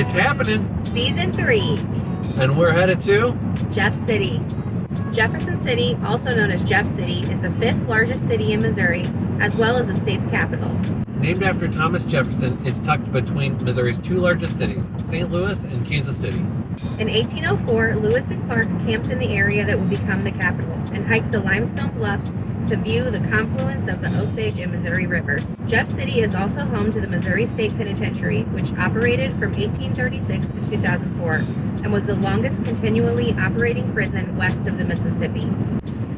It's happening. Season 3. And we're headed to? Jeff City. Jefferson City, also known as Jeff City, is the 5th largest city in Missouri, as well as the state's capital. Named after Thomas Jefferson, it's tucked between Missouri's 2 largest cities, St. Louis and Kansas City. In 1804, Lewis and Clark camped in the area that would become the capital and hiked the limestone bluffs to view the confluence of the Osage and Missouri rivers. Jeff City is also home to the Missouri State Penitentiary, which operated from 1836 to 2004 and was the longest continually operating prison west of the Mississippi.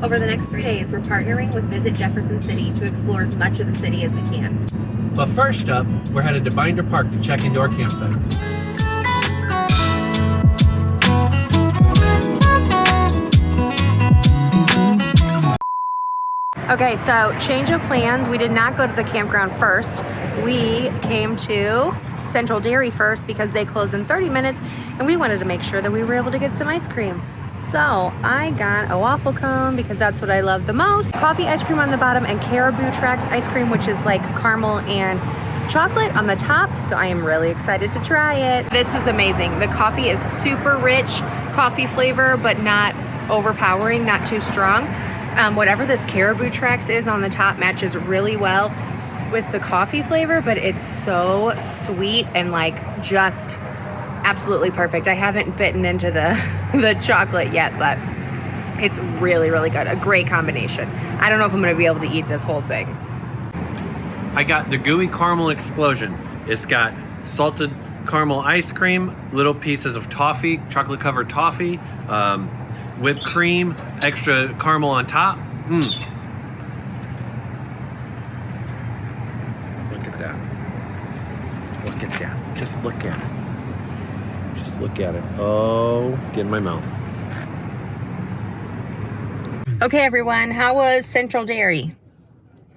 Over the next 3 days, we're partnering with Visit Jefferson City to explore as much of the city as we can. But first up, we're headed to Binder Park to check into our campsite. Okay, so change of plans. We did not go to the campground first. We came to Central Dairy first because they close in 30 minutes and we wanted to make sure that we were able to get some ice cream. So I got a waffle cone because that's what I love the most. Coffee ice cream on the bottom and Caribou Tracks ice cream, which is like caramel and chocolate on the top. So I am really excited to try it. This is amazing. The coffee is super rich coffee flavor, but not overpowering, not too strong. Whatever this Caribou Tracks is on the top matches really well with the coffee flavor, but it's so sweet and like just absolutely perfect. I haven't bitten into the chocolate yet, but it's really, really good. A great combination. I don't know if I'm gonna be able to eat this whole thing. I got the Gooey Caramel Explosion. It's got salted caramel ice cream, little pieces of toffee, chocolate covered toffee, whipped cream, extra caramel on top. Look at that. Look at that. Just look at it. Just look at it. Oh, get in my mouth. Okay, everyone, how was Central Dairy?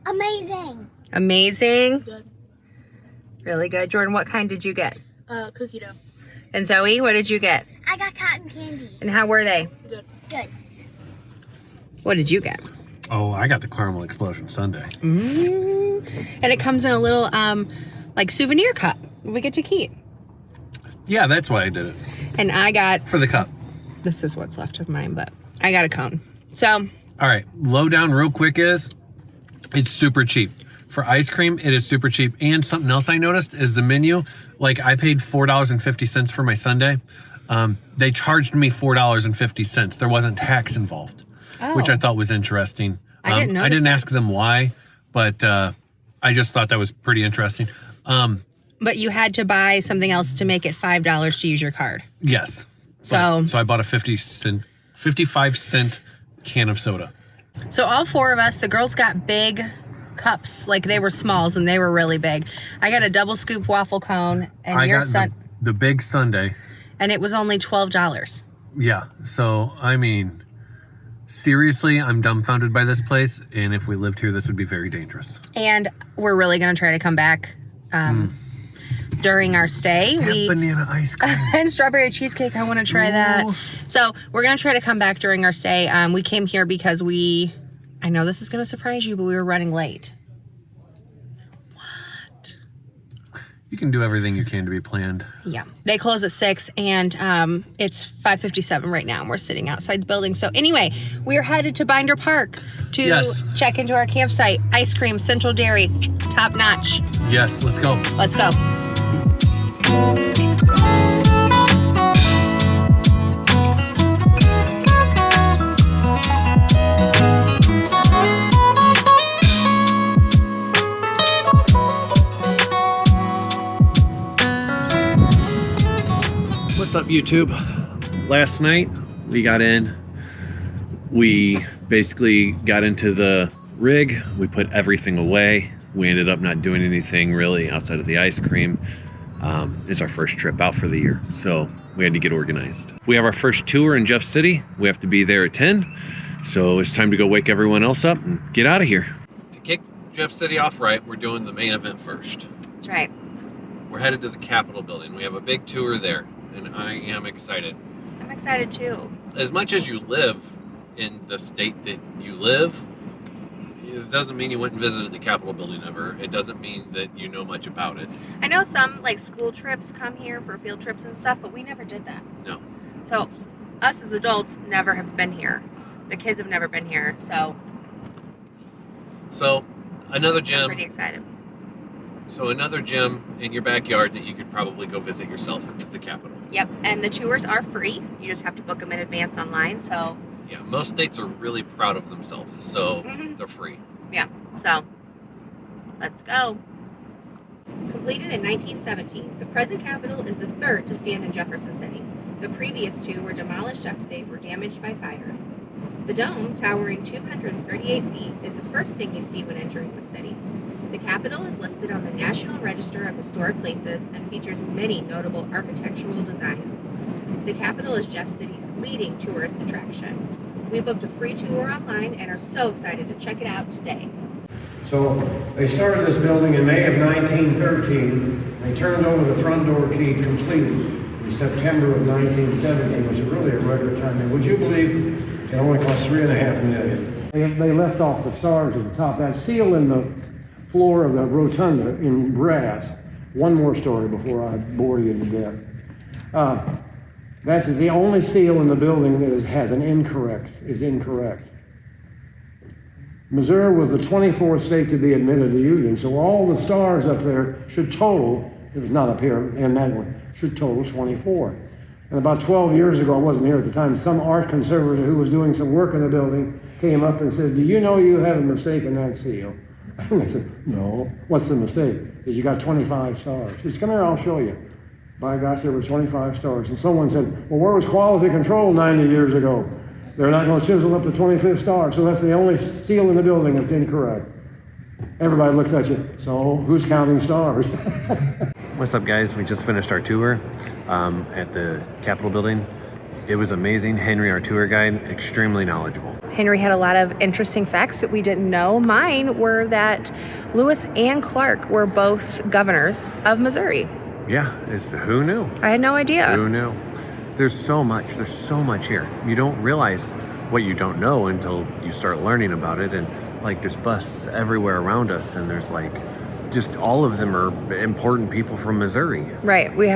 Amazing. Amazing? Good. Really good. Jordan, what kind did you get? Cookie dough. And Zoe, what did you get? I got cotton candy. And how were they? Good. Good. What did you get? Oh, I got the Caramel Explosion sundae. And it comes in a little like souvenir cup we get to keep. Yeah, that's why I did it. And I got, For the cup. this is what's left of mine, but I got a cone. So, All right, lowdown real quick is, it's super cheap. For ice cream, it is super cheap. And something else I noticed is the menu. Like, I paid $4.50 for my sundae. They charged me $4.50. There wasn't tax involved, which I thought was interesting. I didn't notice I didn't that. ask them why, but I just thought that was pretty interesting. but you had to buy something else to make it $5 to use your card. Yes. So I bought a 55-cent can of soda. So all 4 of us, the girls got big cups, like they were smalls and they were really big. I got a double scoop waffle cone and I your got son, the big sundae. and it was only $12. Yeah, so I mean, seriously, I'm dumbfounded by this place, and if we lived here, this would be very dangerous. And we're really gonna try to come back during our stay. That banana ice cream. And strawberry cheesecake, I want to try that. So we're gonna try to come back during our stay. We came here because I know this is gonna surprise you, but we were running late. What? You can do everything you can to be planned. Yeah, they close at 6 and it's 5:57 right now and we're sitting outside the building. So anyway, we're headed to Binder Park to check into our campsite. Ice cream, Central Dairy, top notch. Yes, let's go. Let's go. What's up, YouTube? Last night we got in. We basically got into the rig. We put everything away. We ended up not doing anything really outside of the ice cream. It's our first trip out for the year, so we had to get organized. We have our first tour in Jeff City. We have to be there at 10, so it's time to go wake everyone else up and get out of here. To kick Jeff City off right, we're doing the main event first. That's right. We're headed to the Capitol building. We have a big tour there, and I am excited. I'm excited too. As much as you live in the state that you live, it doesn't mean you went and visited the Capitol building ever. It doesn't mean that you know much about it. I know some like school trips come here for field trips and stuff, but we never did that. No. So us as adults never have been here. The kids have never been here, so another I'm gym. pretty excited. So another gym in your backyard that you could probably go visit yourself is the Capitol. Yep, and the tours are free. You just have to book them in advance online, so. Yeah, most states are really proud of themselves, so they're free. Yeah, so let's go. Completed in 1917, the present Capitol is the third to stand in Jefferson City. The previous two were demolished after they were damaged by fire. The dome, towering 238 feet, is the first thing you see when entering the city. The Capitol is listed on the National Register of Historic Places and features many notable architectural designs. The Capitol is Jeff City's leading tourist attraction. We booked a free tour online and are so excited to check it out today. So they started this building in May of 1913. They turned over the front door key completely in September of 1917, which is really a record time. And would you believe it only cost $3.5 million? They left off the stars at the top. That seal in the floor of the rotunda in brass. One more story before I bore you to death. That's the only seal in the building that has an incorrect. Missouri was the 24th state to be admitted to the Union, so all the stars up there should total, it was not up here, and that one, should total 24. And about 12 years ago, I wasn't here at the time, some art conservator who was doing some work in the building came up and said, "Do you know you have a mistake in that seal?" And I said, "No." "What's the mistake?" "Is you got 25 stars." He said, "Come here, I'll show you." By gosh, there were 25 stars. And someone said, "Well, where was quality control 90 years ago? They're not going to chisel up the 25th star." So that's the only seal in the building that's incorrect. Everybody looks at you. So who's counting stars? What's up, guys? We just finished our tour at the Capitol building. It was amazing. Henry, our tour guide, extremely knowledgeable. Henry had a lot of interesting facts that we didn't know. Mine were that Lewis and Clark were both governors of Missouri. Yeah, who knew? I had no idea. Who knew? There's so much here. You don't realize what you don't know until you start learning about it. And like, there's busts everywhere around us, and there's like, just all of them are important people from Missouri. Right. We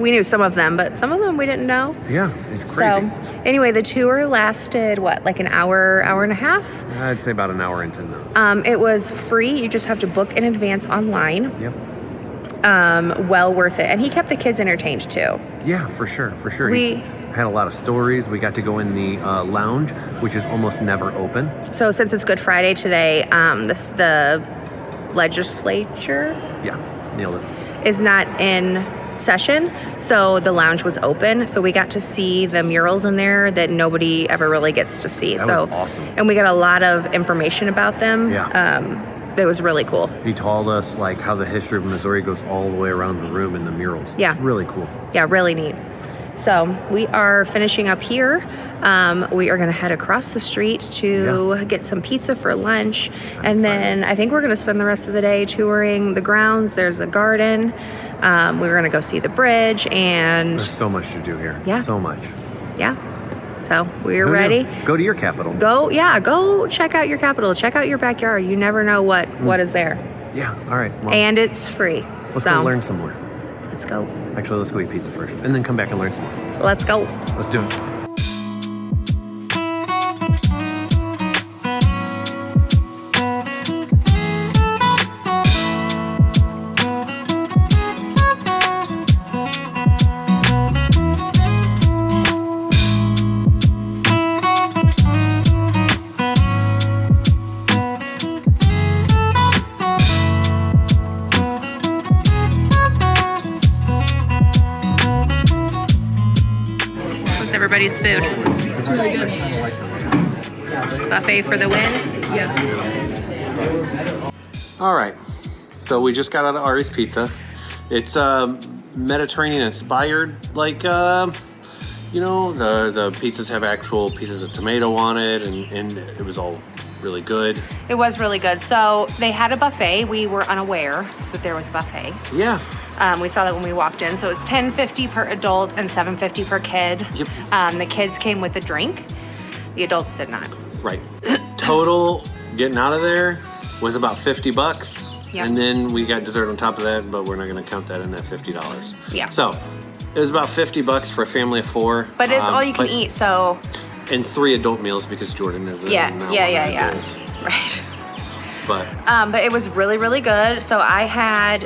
knew some of them, but some of them we didn't know. Yeah, it's crazy. So anyway, the tour lasted, like an hour and a half? I'd say about an hour and 10 minutes. It was free. You just have to book in advance online. Yep. Well worth it. And he kept the kids entertained too. Yeah, for sure. We had a lot of stories. We got to go in the lounge, which is almost never open. So since it's Good Friday today, the legislature nailed it. is not in session, so the lounge was open, so we got to see the murals in there that nobody ever really gets to see. That was awesome. And we got a lot of information about them. It was really cool. He told us like how the history of Missouri goes all the way around the room in the murals. Yeah. It's really cool. Yeah, really neat. So we are finishing up here. We are going to head across the street to get some pizza for lunch. And then I think we're going to spend the rest of the day touring the grounds. There's a garden. We're going to go see the bridge. And there's so much to do here. Yeah. So much. Yeah. So we're ready. Go to your Capitol. Go check out your Capitol. Check out your backyard. You never know what is there. Yeah. All right. Well, and it's free. Let's go learn some more. Let's go. Actually, let's go eat pizza first and then come back and learn some more. Let's go. Let's do it. Everybody's food. It's really good. Buffet for the win. Yeah. All right. So we just got out of Arris Pizza. It's Mediterranean inspired, like the pizzas have actual pieces of tomato on it, and it was all really good. It was really good. So they had a buffet. We were unaware that there was a buffet. Yeah. We saw that when we walked in. So it was $10.50 per adult and $7.50 per kid. Yep. The kids came with a drink. The adults did not. Right. Total getting out of there was about $50. Yeah. And then we got dessert on top of that, but we're not going to count that in that $50. Yeah. So it was about $50 for a family of 4. But it's all you can eat, so. And 3 adult meals because Jordan is Yeah. adult. Right. But it was really, really good. So I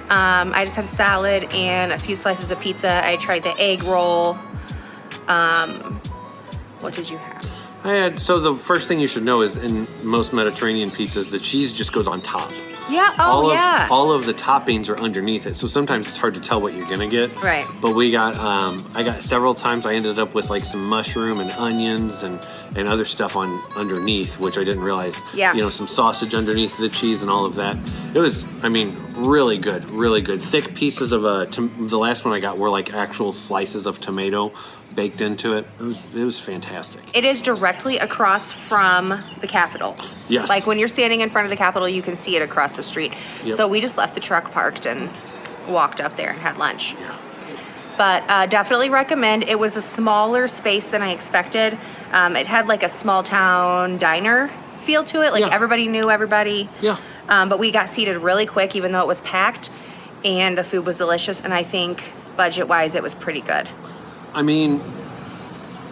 just had a salad and a few slices of pizza. I tried the egg roll. What did you have? so the first thing you should know is in most Mediterranean pizzas, the cheese just goes on top. Yeah, yeah. All of the toppings are underneath it, so sometimes it's hard to tell what you're gonna get. Right. But we got, I got several times. I ended up with like some mushroom and onions and other stuff on underneath, which I didn't realize. Yeah. You know, some sausage underneath the cheese and all of that. It was, I mean, really good, really good. Thick pieces of the last one I got were like actual slices of tomato baked into it. It was fantastic. It is directly across from the Capitol. Yes. Like when you're standing in front of the Capitol, you can see it across the street. Yep. So we just left the truck parked and walked up there and had lunch. Yeah. But definitely recommend. It was a smaller space than I expected. It had like a small town diner feel to it. Like everybody knew everybody. Yeah. But we got seated really quick, even though it was packed, and the food was delicious. And I think budget-wise, it was pretty good. I mean,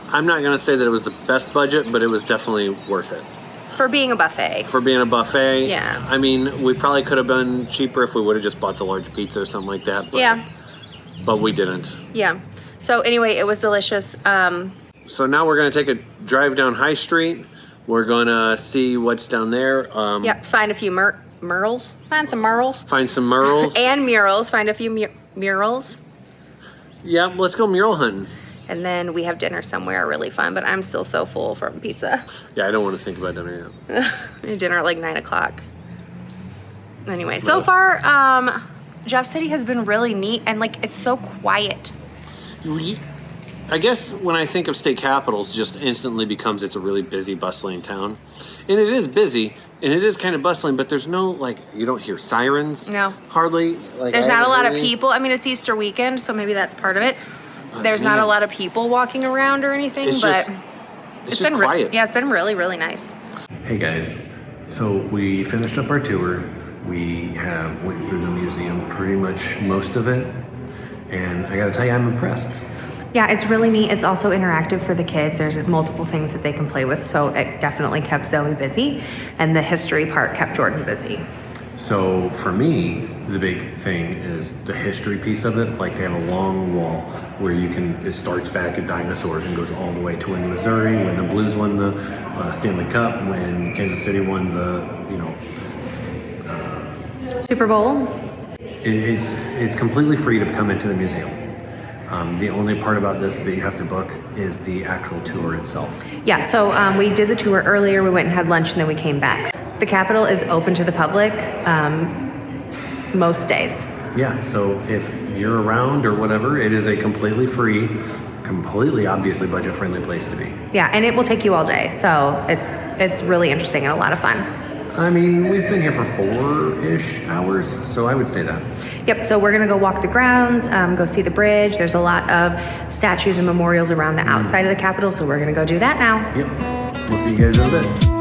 I'm not going to say that it was the best budget, but it was definitely worth it. For being a buffet. For being a buffet. Yeah. I mean, we probably could have been cheaper if we would have just bought the large pizza or something like that. But, Yeah. But we didn't. Yeah. So anyway, it was delicious. So now we're going to take a drive down High Street. We're going to see what's down there. Find a few murals. Find some murals. Find some murals. And murals. Find a few murals. Yeah, let's go mural hunting. And then we have dinner somewhere really fun, but I'm still so full from pizza. Yeah, I don't want to think about dinner yet. We have dinner at like 9 o'clock. Anyway, so far, Jeff City has been really neat and like it's so quiet. I guess when I think of state capitals, just instantly becomes it's a really busy, bustling town. And it is busy, and it is kind of bustling, but there's no, like, you don't hear sirens. No. Hardly. Like, There's not a lot of people. I mean, it's Easter weekend, so maybe that's part of it. There's not a lot of people walking around or anything, it's but it's just quiet. Yeah, it's been really, really nice. Hey guys, so we finished up our tour. We went through the museum pretty much most of it, and I gotta tell you, I'm impressed. Yeah, it's really neat. It's also interactive for the kids. There's multiple things that they can play with, so it definitely kept Zoe busy, and the history part kept Jordan busy. So for me, the big thing is the history piece of it. Like they have a long wall where it starts back at dinosaurs and goes all the way to when Missouri, when the Blues won the Stanley Cup, when Kansas City won the, Super Bowl. It's completely free to come into the museum. The only part about this that you have to book is the actual tour itself. Yeah, so we did the tour earlier. We went and had lunch, and then we came back. The Capitol is open to the public most days. Yeah, so if you're around or whatever, it is a completely free, completely obviously budget-friendly place to be. Yeah, and it will take you all day, so it's really interesting and a lot of fun. I mean, we've been here for 4-ish hours, so I would say that. Yep, so we're gonna go walk the grounds, go see the bridge. There's a lot of statues and memorials around the outside of the Capitol, so we're gonna go do that now. Yep, we'll see you guys in a bit.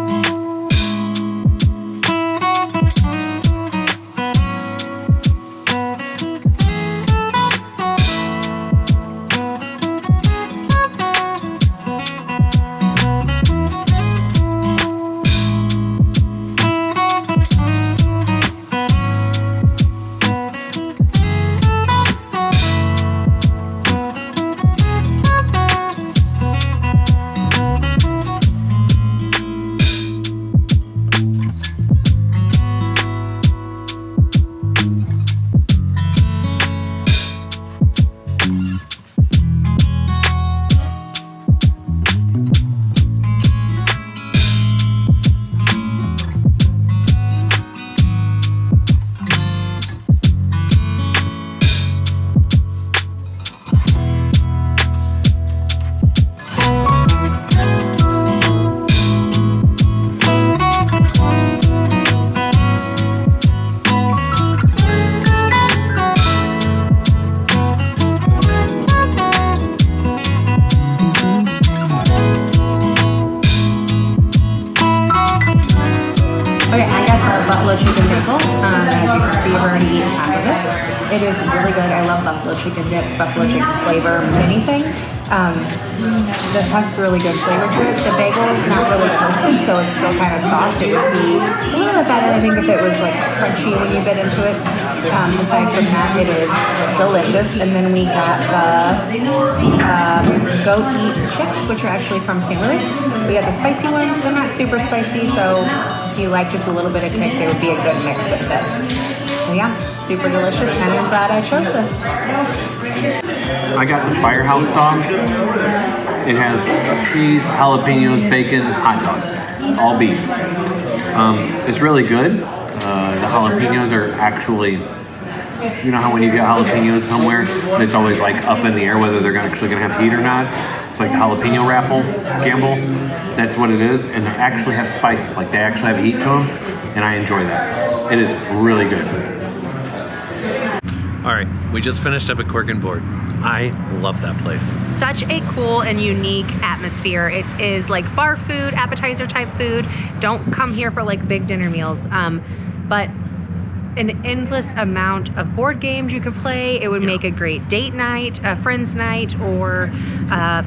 Okay, I got the buffalo chicken bagel. As you can see, I've already eaten half of it. It is really good. I love buffalo chicken dip, buffalo chicken flavor, anything. This has really good flavor to it. The bagel is not really toasted, so it's still kind of soft. It would be a little bit better, I think, if it was like crunchy when you bit into it. Aside from that, it is delicious. And then we got the Goat Eats chips, which are actually from St. Louis. We got the spicy ones. They're not super spicy, so if you like just a little bit of kick, they would be a good mix with this. So yeah, super delicious, and I'm glad I chose this. I got the Firehouse dog. It has cheese, jalapenos, bacon, hot dog, all beef. It's really good. The jalapenos are actually, you know how when you get jalapenos somewhere, it's always like up in the air whether they're actually going to have heat or not. It's like the jalapeno raffle gamble. That's what it is, and they actually have spice. Like they actually have heat to them, and I enjoy that. It is really good. All right, we just finished up at Cork Board. I love that place. Such a cool and unique atmosphere. It is like bar food, appetizer type food. Don't come here for like big dinner meals. But an endless amount of board games you could play. It would make a great date night, a friend's night, or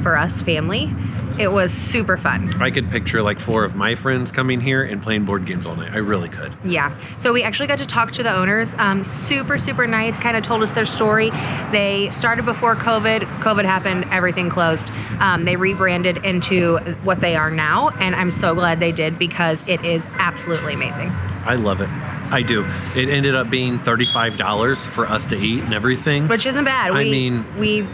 for us, family. It was super fun. I could picture like 4 of my friends coming here and playing board games all night. I really could. Yeah. So we actually got to talk to the owners. Super, super nice. Kind of told us their story. They started before COVID. COVID happened. Everything closed. They rebranded into what they are now. And I'm so glad they did because it is absolutely amazing. I love it. I do. It ended up being $35 for us to eat and everything. Which isn't bad. We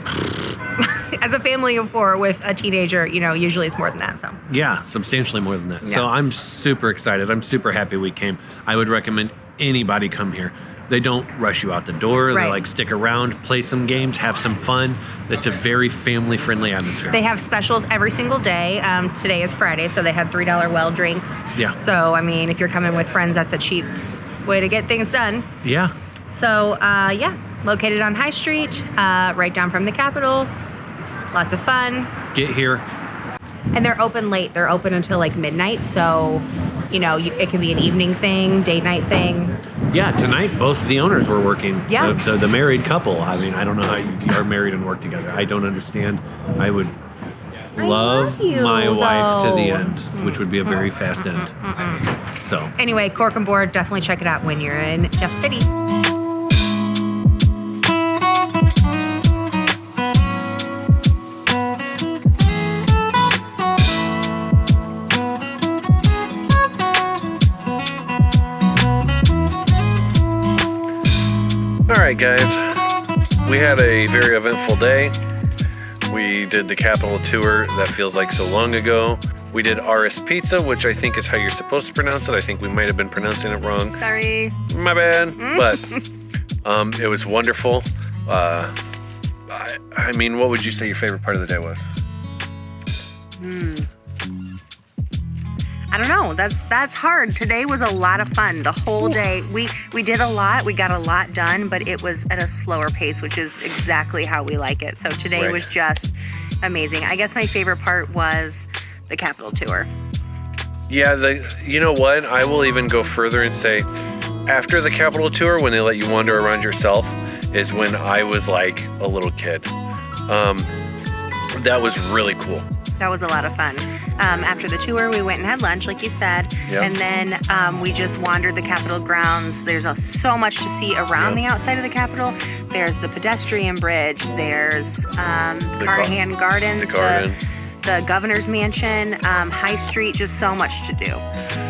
as a family of 4 with a teenager, you know, usually it's more than that. So yeah, substantially more than that. Yeah. So I'm super excited. I'm super happy we came. I would recommend anybody come here. They don't rush you out the door. Right. They like stick around, play some games, have some fun. It's a very family-friendly atmosphere. they have specials every single day. Today is Friday, so they have $3 well drinks. Yeah. So, I mean, if you're coming with friends, that's a cheap way to get things done. Yeah. So, yeah, located on High Street, right down from the Capitol. Lots of fun. Get here. And they're open late. They're open until like midnight. So, you know, it can be an evening thing, date night thing. Yeah, tonight both the owners were working. Yeah. The married couple. I mean, I don't know how you are married and work together. I don't understand. I would love you, my wife to the though. end, which would be a very fast end. So Anyway, Cork Board, definitely check it out when you're in Jeff City. all right, guys, we had a very eventful day. We did the Capitol tour. That feels like so long ago. We did Arris Pizza, which I think is how you're supposed to pronounce it. I think we might have been pronouncing it wrong. Sorry. My bad. But it was wonderful. I mean, what would you say your favorite part of the day was? I don't know. That's hard. Today was a lot of fun. The whole day. We did a lot. We got a lot done, but it was at a slower pace, which is exactly how we like it. So today Right. was just amazing. I guess my favorite part was the Capitol tour. Yeah, you know what? I will even go further and say, after the Capitol tour, when they let you wander around yourself, is when I was like a little kid. That was really cool. That was a lot of fun. After the tour, we went and had lunch, like you said, Yep. and then we just wandered the Capitol grounds. There's so much to see around the outside of the Capitol. There's the pedestrian bridge. There's Carnahan Gardens. The garden. The governor's mansion, High Street, just so much to do.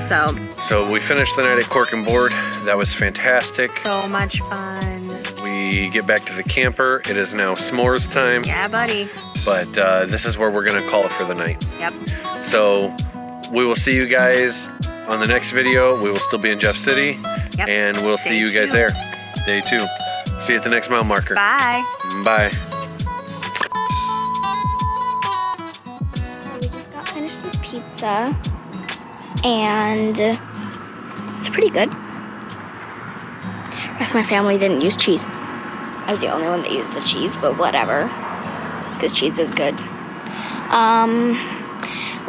So we finished the night at Cork Board. That was fantastic. So much fun. We get back to the camper. It is now s'mores time. Yeah, buddy. But this is where we're going to call it for the night. Yep. So we will see you guys on the next video. We will still be in Jeff City. Yep. And we'll see Day you guys 2. there. Day 2. See you at the next mile marker. Bye. Bye. We just got finished with pizza, and it's pretty good. The rest of my family didn't use cheese. I was the only one that used the cheese, but whatever, because cheese is good.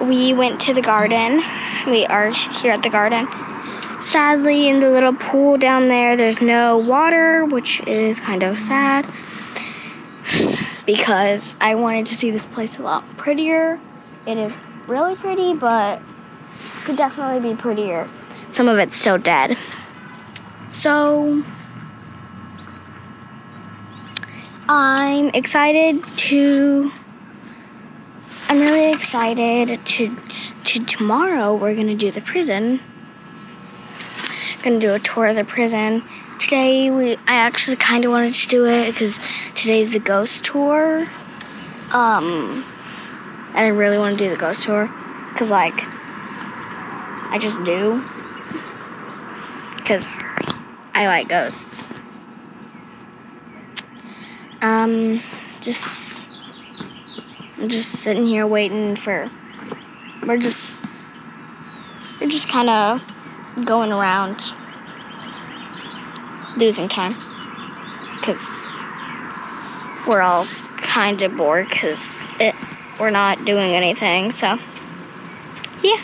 We went to the garden. We are here at the garden. Sadly, in the little pool down there, there's no water, which is kind of sad because I wanted to see this place a lot prettier. It is really pretty, but could definitely be prettier. Some of it's still dead. So I'm really excited to tomorrow we're gonna do the prison. Gonna do a tour of the prison. Today I actually kind of wanted to do it because today's the ghost tour. And I really want to do the ghost tour because like I just do because I like ghosts. I'm just sitting here waiting for. We're just kind of going around losing time because we're all kind of bored because we're not doing anything. So yeah.